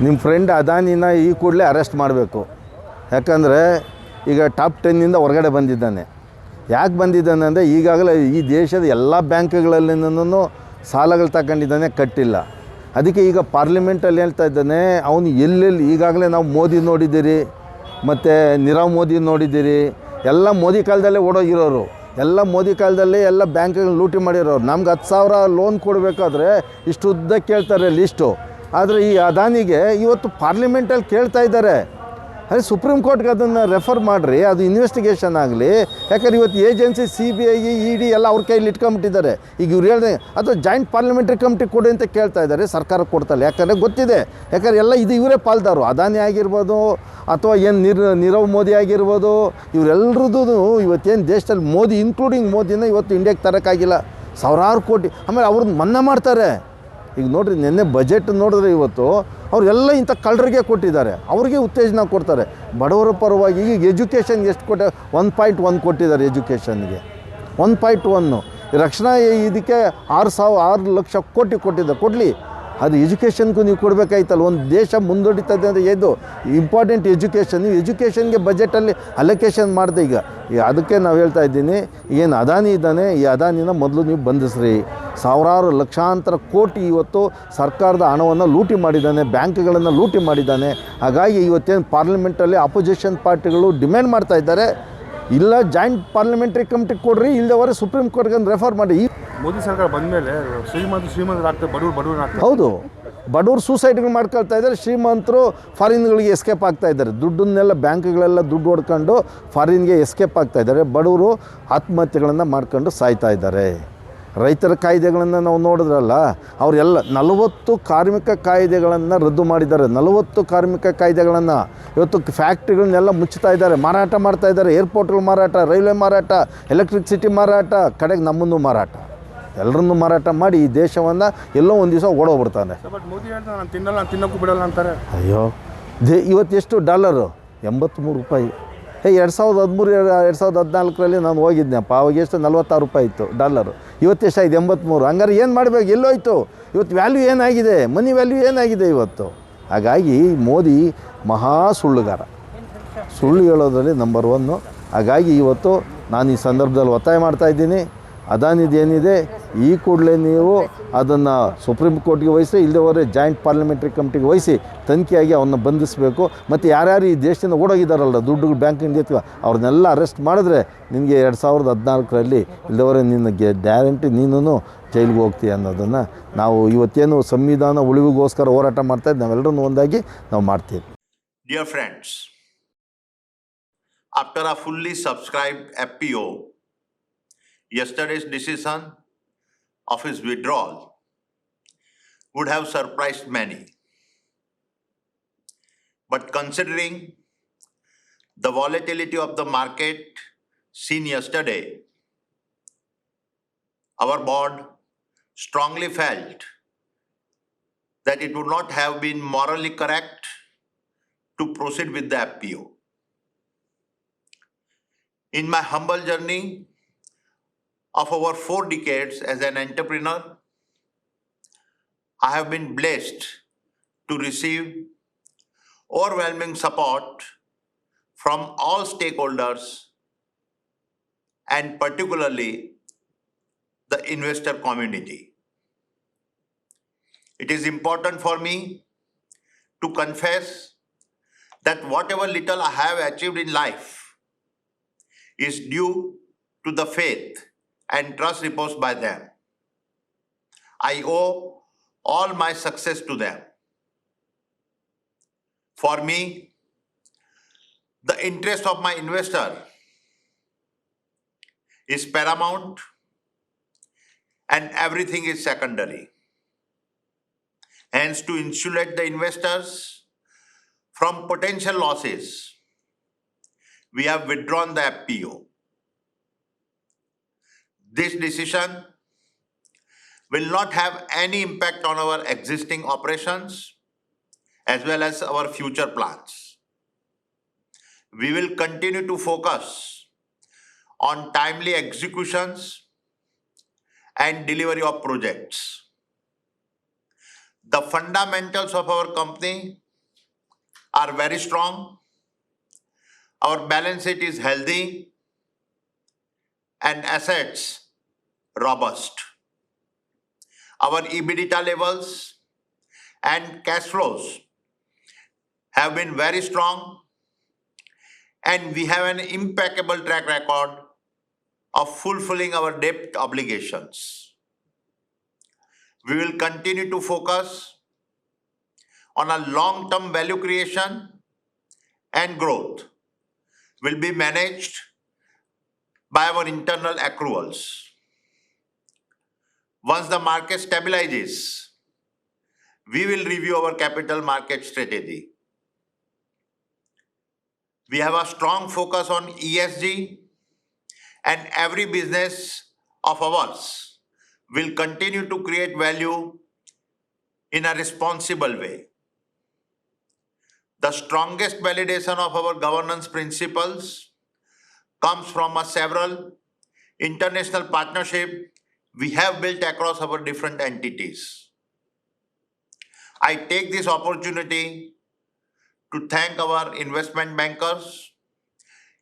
ನಿಮ್ಮ ಫ್ರೆಂಡ್ ಅದಾನಿನ ಈ ಕೂಡಲೇ ಅರೆಸ್ಟ್ ಮಾಡಬೇಕು. ಯಾಕಂದರೆ ಈಗ ಟಾಪ್ 10 ಹೊರಗಡೆ ಬಂದಿದ್ದಾನೆ. ಯಾಕೆ ಬಂದಿದ್ದಾನೆ ಅಂದರೆ ಈಗಾಗಲೇ ಈ ದೇಶದ ಎಲ್ಲ ಬ್ಯಾಂಕ್ಗಳಲ್ಲಿನೂ ಸಾಲಗಳು ತಗೊಂಡಿದ್ದಾನೆ, ಕಟ್ಟಿಲ್ಲ. ಅದಕ್ಕೆ ಈಗ ಪಾರ್ಲಿಮೆಂಟಲ್ಲಿ ಹೇಳ್ತಾ ಇದ್ದಾನೆ ಅವನು ಎಲ್ಲೆಲ್ಲಿ ಈಗಾಗಲೇ ನಾವು ಮೋದಿ ನೋಡಿದ್ದೀರಿ, ಮತ್ತು ನೀರವ್ ಮೋದಿ ನೋಡಿದ್ದೀರಿ, ಎಲ್ಲ ಮೋದಿ ಕಾಲದಲ್ಲೇ ಓಡೋಗಿರೋರು, ಎಲ್ಲ ಮೋದಿ ಕಾಲದಲ್ಲೇ ಎಲ್ಲ ಬ್ಯಾಂಕ್ಗಳು ಲೂಟಿ ಮಾಡಿರೋರು. ನಮ್ಗೆ 10,000 ಲೋನ್ ಕೊಡಬೇಕಾದ್ರೆ ಇಷ್ಟು ಉದ್ದ ಕೇಳ್ತಾರೆ ಲಿಸ್ಟು. ಆದರೆ ಈ ಅದಾನಿಗೆ ಇವತ್ತು ಪಾರ್ಲಿಮೆಂಟಲ್ಲಿ ಕೇಳ್ತಾ ಇದ್ದಾರೆ. ಅದೇ ಸುಪ್ರೀಂ ಕೋರ್ಟ್ಗೆ ಅದನ್ನು ರೆಫರ್ ಮಾಡಿರಿ, ಅದು ಇನ್ವೆಸ್ಟಿಗೇಷನ್ ಆಗಲಿ. ಯಾಕಂದ್ರೆ ಇವತ್ತು ಏಜೆನ್ಸಿ CBI ED ಎಲ್ಲ ಅವ್ರ ಕೈಯಲ್ಲಿ ಇಟ್ಕೊಂಬಿಟ್ಟಿದ್ದಾರೆ. ಈಗ ಇವ್ರು ಹೇಳಿದೆ ಅಥವಾ ಜಾಯಿಂಟ್ ಪಾರ್ಲಿಮೆಂಟ್ರಿ ಕಮಿಟಿ ಕೊಡಿ ಅಂತ ಕೇಳ್ತಾ ಇದ್ದಾರೆ, ಸರ್ಕಾರ ಕೊಡ್ತಲ್ಲ. ಯಾಕಂದರೆ ಗೊತ್ತಿದೆ, ಯಾಕಂದರೆ ಎಲ್ಲ ಇದು ಇವರೇ ಪಾಲ್ದಾರು. ಅದಾನಿ ಆಗಿರ್ಬೋದು ಅಥವಾ ಏನು ನೀರವ್ ಮೋದಿ ಆಗಿರ್ಬೋದು, ಇವರೆಲ್ಲರದ್ದು ಇವತ್ತೇನು ದೇಶದಲ್ಲಿ ಮೋದಿ ಇನ್ಕ್ಲೂಡಿಂಗ್ ಮೋದಿನ ಇವತ್ತು ಇಂಡಿಯಾಗೆ ತರೋಕ್ಕಾಗಿಲ್ಲ. ಸಾವಿರಾರು ಕೋಟಿ. ಆಮೇಲೆ ಅವ್ರನ್ನ ಮನ್ನಾ ಮಾಡ್ತಾರೆ. ಈಗ ನೋಡಿರಿ, ನಿನ್ನೆ ಬಜೆಟ್ ನೋಡಿದ್ರೆ ಇವತ್ತು ಅವರೆಲ್ಲ ಇಂಥ ಕಳ್ಳರಿಗೆ ಕೊಟ್ಟಿದ್ದಾರೆ, ಅವ್ರಿಗೆ ಉತ್ತೇಜನ ಕೊಡ್ತಾರೆ. ಬಡವರ ಪರವಾಗಿ ಈಗ ಎಜುಕೇಷನ್ಗೆ ಎಷ್ಟು ಕೊಟ್ಟೆ? 1.1 ಕೊಟ್ಟಿದ್ದಾರೆ ಎಜುಕೇಷನ್ಗೆ. 1.1 ರಕ್ಷಣಾ ಇದಕ್ಕೆ 6 ಲಕ್ಷ ಕೋಟಿ ಕೊಟ್ಟಿದ್ದಾರೆ. ಕೊಡಲಿ, ಅದು ಎಜುಕೇಷನ್ಗೂ ನೀವು ಕೊಡಬೇಕಾಯ್ತಲ್ಲ. ಒಂದು ದೇಶ ಮುಂದೂಡಿತದೆ ಅಂದರೆ ಇದು ಇಂಪಾರ್ಟೆಂಟ್ ಎಜುಕೇಷನ್. ನೀವು ಎಜುಕೇಷನ್ಗೆ ಬಜೆಟಲ್ಲಿ ಅಲೋಕೇಶನ್ ಮಾಡಿದೆ. ಈಗ ಅದಕ್ಕೆ ನಾವು ಹೇಳ್ತಾ ಇದ್ದೀನಿ, ಏನು ಅದಾನಿ ಇದ್ದಾನೆ, ಈ ಅದಾನಿನ ಮೊದಲು ನೀವು ಬಂಧಿಸ್ರಿ. ಸಾವಿರಾರು ಲಕ್ಷಾಂತರ ಕೋಟಿ ಇವತ್ತು ಸರ್ಕಾರದ ಹಣವನ್ನು ಲೂಟಿ ಮಾಡಿದ್ದಾನೆ, ಬ್ಯಾಂಕ್ಗಳನ್ನು ಲೂಟಿ ಮಾಡಿದ್ದಾನೆ. ಹಾಗಾಗಿ ಇವತ್ತೇನು ಪಾರ್ಲಿಮೆಂಟಲ್ಲಿ ಅಪೋಸಿಷನ್ ಪಾರ್ಟಿಗಳು ಡಿಮ್ಯಾಂಡ್ ಮಾಡ್ತಾ ಇದ್ದಾರೆ, ಇಲ್ಲ ಜಾಯಿಂಟ್ ಪಾರ್ಲಿಮೆಂಟ್ರಿ ಕಮಿಟಿ ಕೊಡ್ರಿ, ಇಲ್ಲದವರೆ ಸುಪ್ರೀಂ ಕೋರ್ಟ್ಗೆ ರೆಫರ್ ಮಾಡಿ. ಮೋದಿ ಸರ್ಕಾರ ಬಂದ ಮೇಲೆ ಶ್ರೀಮಂತರಾಗ್ತಾರೆ, ಬಡವರು ಆಗ್ತಾರೆ. ಹೌದು, ಬಡವರು ಸೂಸೈಡ್ಗಳು ಮಾಡ್ಕೊಳ್ತಾ ಇದ್ದಾರೆ, ಶ್ರೀಮಂತರು ಫಾರಿನ್ಗಳಿಗೆ ಎಸ್ಕೇಪ್ ಆಗ್ತಾ ಇದ್ದಾರೆ. ದುಡ್ಡನ್ನೆಲ್ಲ ಬ್ಯಾಂಕ್ಗಳೆಲ್ಲ ದುಡ್ಡು ಹೊಡ್ಕೊಂಡು ಫಾರಿನ್ಗೆ ಎಸ್ಕೇಪ್ ಆಗ್ತಾ ಇದ್ದಾರೆ. ಬಡವರು ಆತ್ಮಹತ್ಯೆಗಳನ್ನು ಮಾಡ್ಕೊಂಡು ಸಾಯ್ತಾ ಇದ್ದಾರೆ. ರೈತರ ಕಾಯ್ದೆಗಳನ್ನು ನಾವು ನೋಡಿದ್ರಲ್ಲ, ಅವರೆಲ್ಲ 40 ಕಾರ್ಮಿಕ ಕಾಯ್ದೆಗಳನ್ನು ರದ್ದು ಮಾಡಿದ್ದಾರೆ. 40 ಕಾರ್ಮಿಕ ಕಾಯ್ದೆಗಳನ್ನು ಇವತ್ತು ಫ್ಯಾಕ್ಟ್ರಿಗಳನ್ನೆಲ್ಲ ಮುಚ್ಚುತ್ತಾ ಇದ್ದಾರೆ, ಮಾರಾಟ ಮಾಡ್ತಾ ಇದ್ದಾರೆ. ಏರ್ಪೋರ್ಟ್ಗಳು ಮಾರಾಟ, ರೈಲ್ವೆ ಮಾರಾಟ, ಎಲೆಕ್ಟ್ರಿಸಿಟಿ ಮಾರಾಟ, ಕಡೆಗೆ ನಮ್ಮನ್ನು ಮಾರಾಟ, ಎಲ್ಲರನ್ನೂ ಮಾರಾಟ ಮಾಡಿ ಈ ದೇಶವನ್ನು ಎಲ್ಲೋ ಒಂದು ದಿವಸ ಓಡೋಗ್ಬಿಡ್ತಾನೆ. ಬಟ್ ಮೋದಿ ಹೇಳ್ತಾರೆ ನಾನು ತಿನ್ನಲ್ಲ, ನಾನು ತಿನ್ನೋಕ್ಕೂ ಬಿಡಲ್ಲ ಅಂತಾರೆ. ಅಯ್ಯೋ, ಇವತ್ತು ಎಷ್ಟು ಡಾಲರು? 83 ರೂಪಾಯಿ. 2013 2014ರಲ್ಲಿ ನಾನು ಹೋಗಿದ್ನಪ್ಪ, ಅವಾಗ ಎಷ್ಟು 46 ರೂಪಾಯಿ ಇತ್ತು ಡಾಲರು. ಇವತ್ತೆಷ್ಟಾಯ್ತು? 83. ಹಂಗಾರೆ ಏನು ಮಾಡಬೇಕು? ಎಲ್ಲೋಯ್ತು ಇವತ್ತು? ವ್ಯಾಲ್ಯೂ ಏನಾಗಿದೆ? ಮನಿ ವ್ಯಾಲ್ಯೂ ಏನಾಗಿದೆ ಇವತ್ತು? ಹಾಗಾಗಿ ಮೋದಿ ಮಹಾ ಸುಳ್ಳುಗಾರ, ಸುಳ್ಳು ಹೇಳೋದ್ರಲ್ಲಿ ನಂಬರ್ 1. ಹಾಗಾಗಿ ಇವತ್ತು ನಾನು ಈ ಸಂದರ್ಭದಲ್ಲಿ ಒತ್ತಾಯ ಮಾಡ್ತಾಯಿದ್ದೀನಿ, ಅದಾನಿದೇನಿದೆ ಈ ಕೂಡಲೇ ನೀವು ಅದನ್ನು ಸುಪ್ರೀಂ ಕೋರ್ಟ್ಗೆ ವಹಿಸಿ, ಇಲ್ಲದವರೆ ಜಾಯಿಂಟ್ ಪಾರ್ಲಿಮೆಂಟ್ರಿ ಕಮಿಟಿಗೆ ವಹಿಸಿ ತನಿಖೆಯಾಗಿ ಅವನ್ನ ಬಂಧಿಸಬೇಕು. ಮತ್ತು ಯಾರ್ಯಾರು ಈ ದೇಶದಿಂದ ಓಡೋಗಿದ್ದಾರಲ್ಲ ದುಡ್ಡುಗಳು ಬ್ಯಾಂಕಿಂದ ಎತ್ಕೊ, ಅವ್ರನ್ನೆಲ್ಲ ಅರೆಸ್ಟ್ ಮಾಡಿದ್ರೆ ನಿನಗೆ 2014ರಲ್ಲಿ ಇಲ್ಲದವರೆ ನಿನಗೆ ಗ್ಯಾರಂಟಿ ನೀನು ಜೈಲಿಗೆ ಹೋಗ್ತೀಯ ಅನ್ನೋದನ್ನು ನಾವು ಇವತ್ತೇನು ಸಂವಿಧಾನ ಉಳಿವಿಗೋಸ್ಕರ ಹೋರಾಟ ಮಾಡ್ತಾಯಿದ್ದು ನಾವೆಲ್ಲರೂ ಒಂದಾಗಿ ನಾವು ಮಾಡ್ತೀವಿ. Dear friends, after a fully subscribed FPO, yesterday's decision of his withdrawal would have surprised many. But considering the volatility of the market seen yesterday, our board strongly felt that it would not have been morally correct to proceed with the FPO. In my humble journey of over 4 decades as an entrepreneur, I have been blessed to receive overwhelming support from all stakeholders and particularly the investor community. It is important for me to confess that whatever little I have achieved in life is due to the faith and trust reposed by them. I owe all my success to them. For me, the interest of my investor is paramount and everything is secondary. Hence, to insulate the investors from potential losses, we have withdrawn the FPO. This decision will not have any impact on our existing operations as well as our future plans. We will continue to focus on timely executions and delivery of projects. The fundamentals of our company are very strong. Our balance sheet is healthy and assets robust. Our EBITDA levels and cash flows have been very strong, and we have an impeccable track record of fulfilling our debt obligations. We will continue to focus on a long-term value creation, and growth will be managed by our internal accruals. Once the market stabilizes, we will review our capital market strategy. We have a strong focus on ESG, and every business of ours will continue to create value in a responsible way. The strongest validation of our governance principles comes from several international partnerships we have built across our different entities. I take this opportunity to thank our investment bankers,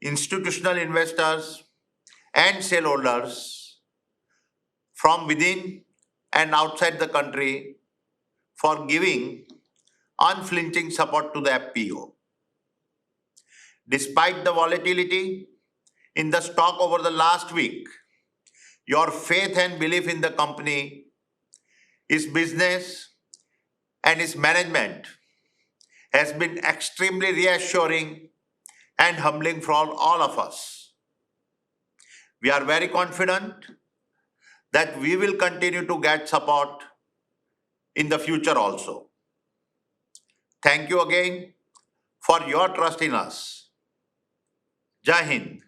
institutional investors, and shareholders from within and outside the country for giving unflinching support to the FPO. Despite the volatility in the stock over the last week, your faith and belief in the company, its business, and its management has been extremely reassuring and humbling for all of us. We are very confident that we will continue to get support in the future also. Thank you again for your trust in us. Jai Hind.